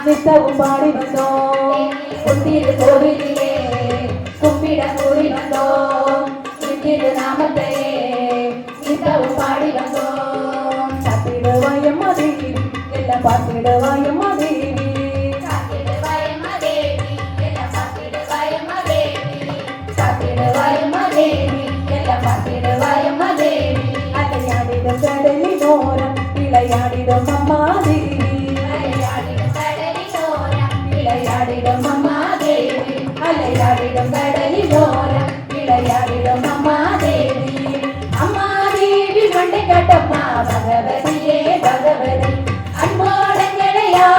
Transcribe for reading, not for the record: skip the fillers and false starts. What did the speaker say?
நித்தவும் பாடி வந்தோம் உத்திரு கோவிலே கும்பிட கூடி வந்தோம் நித்திரு நாமத்தையே நித்தவும் பாடி வந்தோம் காத்திடுவாயம்மா தேவி எல்லாம் பார்த்திடுவாயம்மா தேவி காத்திடுவாயம்மா தேவி எல்லாம் பார்த்திடுவாயம்மா தேவி எல்லாம் பார்த்திடுவாயம்மா தேவி அலையாடிடும் கடலின் ஓரம் விளையாடிடும் அம்மா தேவி விளையாடிடும் அம்மா தேவி அலையாடிடும் கடலில் ஓரம் விளையாடிடும் அம்மா தேவி மண்டை கட்டம்மா பகவதி